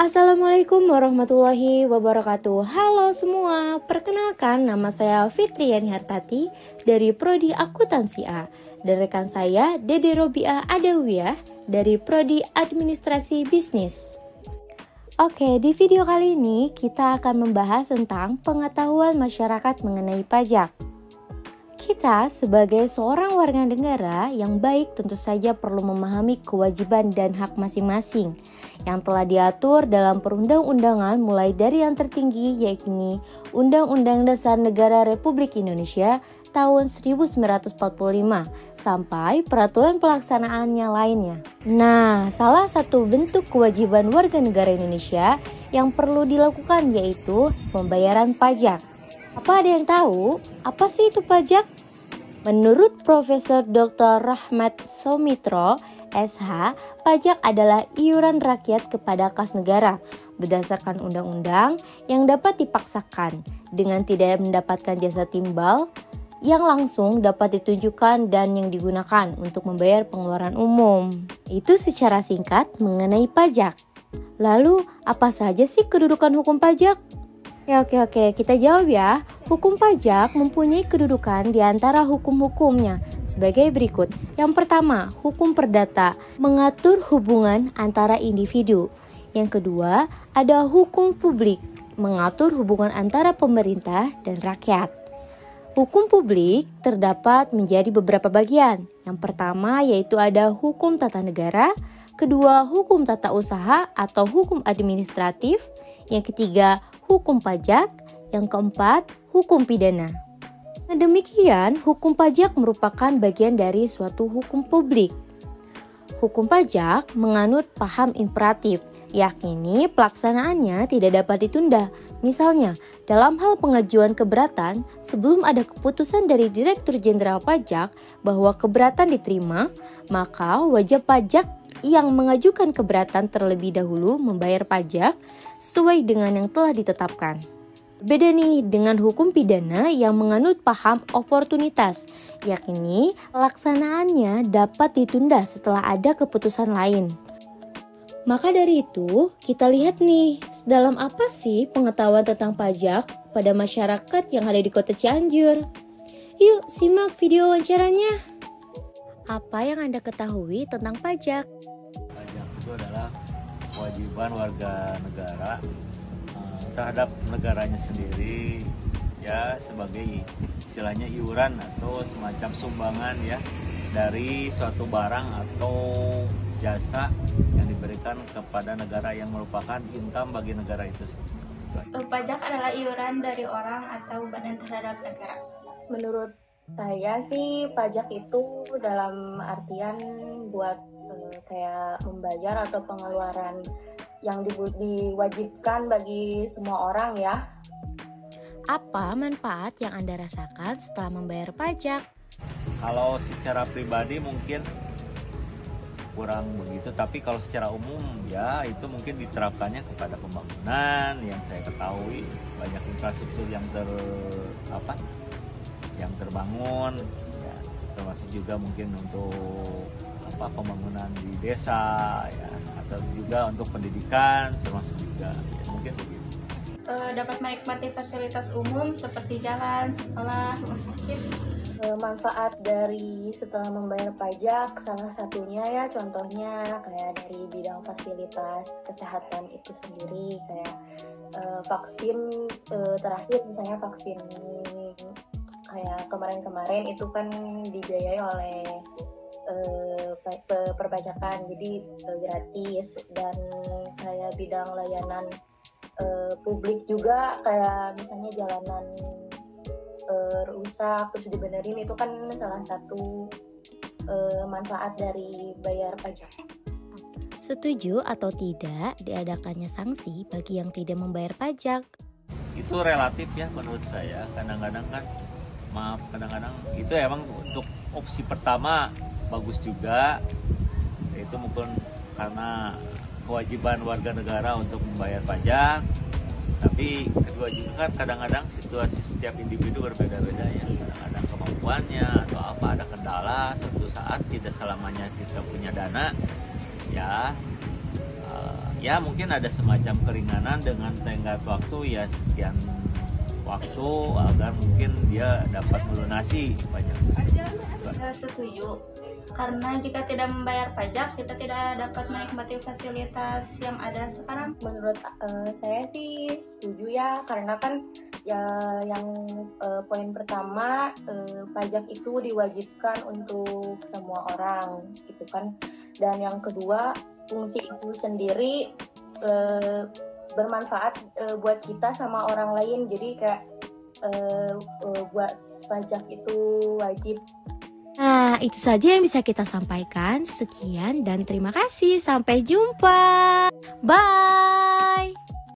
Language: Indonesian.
Assalamualaikum warahmatullahi wabarakatuh. Halo semua, perkenalkan nama saya Fitriani Hartati dari Prodi Akuntansi A. Dan rekan saya Dede Robiah Adawiyah dari Prodi Administrasi Bisnis. Oke, di video kali ini kita akan membahas tentang pengetahuan masyarakat mengenai pajak. Kita sebagai seorang warga negara yang baik tentu saja perlu memahami kewajiban dan hak masing-masing yang telah diatur dalam perundang-undangan mulai dari yang tertinggi yakni Undang-Undang Dasar Negara Republik Indonesia tahun 1945 sampai peraturan pelaksanaannya lainnya. Nah, salah satu bentuk kewajiban warga negara Indonesia yang perlu dilakukan yaitu pembayaran pajak. Apa ada yang tahu? Apa sih itu pajak? Menurut Profesor Dr. Rahmat Soumitro, SH, pajak adalah iuran rakyat kepada kas negara berdasarkan undang-undang yang dapat dipaksakan dengan tidak mendapatkan jasa timbal yang langsung dapat ditunjukkan dan yang digunakan untuk membayar pengeluaran umum. Itu secara singkat mengenai pajak. Lalu, apa saja sih kedudukan hukum pajak? Oke, kita jawab ya. Hukum pajak mempunyai kedudukan di antara hukum-hukumnya sebagai berikut. Yang pertama, hukum perdata mengatur hubungan antara individu. Yang kedua, ada hukum publik mengatur hubungan antara pemerintah dan rakyat. Hukum publik terdapat menjadi beberapa bagian. Yang pertama yaitu ada hukum tata negara, kedua hukum tata usaha atau hukum administratif, yang ketiga hukum pajak, yang keempat hukum pidana. Nah, demikian hukum pajak merupakan bagian dari suatu hukum publik. Hukum pajak menganut paham imperatif, yakni pelaksanaannya tidak dapat ditunda. Misalnya, dalam hal pengajuan keberatan, sebelum ada keputusan dari Direktur Jenderal Pajak bahwa keberatan diterima, maka wajib pajak yang mengajukan keberatan terlebih dahulu membayar pajak sesuai dengan yang telah ditetapkan. Beda nih dengan hukum pidana yang menganut paham oportunitas, yakni pelaksanaannya dapat ditunda setelah ada keputusan lain. Maka dari itu, kita lihat nih, sedalam apa sih pengetahuan tentang pajak pada masyarakat yang ada di Kota Cianjur? Yuk, simak video wawancaranya. Apa yang Anda ketahui tentang pajak? Pajak itu adalah kewajiban warga negara terhadap negaranya sendiri, ya, sebagai istilahnya iuran atau semacam sumbangan ya dari suatu barang atau jasa yang diberikan kepada negara yang merupakan income bagi negara itu sendiri. Pajak adalah iuran dari orang atau badan terhadap negara. Menurut saya sih pajak itu dalam artian buat kayak membayar atau pengeluaran yang diwajibkan bagi semua orang ya. Apa manfaat yang Anda rasakan setelah membayar pajak? Kalau secara pribadi mungkin kurang begitu, tapi kalau secara umum ya itu mungkin diterapkannya kepada pembangunan yang saya ketahui banyak infrastruktur yang terbangun ya, termasuk juga mungkin untuk pembangunan di desa ya, atau juga untuk pendidikan termasuk juga ya, mungkin begitu. Dapat menikmati fasilitas umum seperti jalan, sekolah, rumah sakit. Manfaat dari setelah membayar pajak salah satunya ya contohnya kayak dari bidang fasilitas kesehatan itu sendiri kayak vaksin terakhir misalnya vaksin kayak kemarin-kemarin itu kan dibiayai oleh perpajakan jadi gratis, dan kayak bidang layanan publik juga kayak misalnya jalanan rusak terus dibenerin itu kan salah satu manfaat dari bayar pajak. Setuju atau tidak diadakannya sanksi bagi yang tidak membayar pajak? Itu relatif ya menurut saya. Kadang-kadang itu emang untuk opsi pertama bagus juga, itu mungkin karena kewajiban warga negara untuk membayar pajak, tapi kedua juga kan kadang-kadang situasi setiap individu berbeda-beda ya, kadang-kadang kemampuannya atau ada kendala suatu saat, tidak selamanya kita punya dana ya, ya mungkin ada semacam keringanan dengan tenggat waktu ya sekian waktu agar mungkin dia dapat melunasi pajak. Setuju, karena jika tidak membayar pajak kita tidak dapat menikmati fasilitas yang ada sekarang. Menurut saya sih setuju ya, karena kan ya yang poin pertama pajak itu diwajibkan untuk semua orang gitu kan, dan yang kedua fungsi itu sendiri bermanfaat buat kita sama orang lain, jadi kayak buat pajak itu wajib. Nah, itu saja yang bisa kita sampaikan. Sekian dan terima kasih. Sampai jumpa. Bye.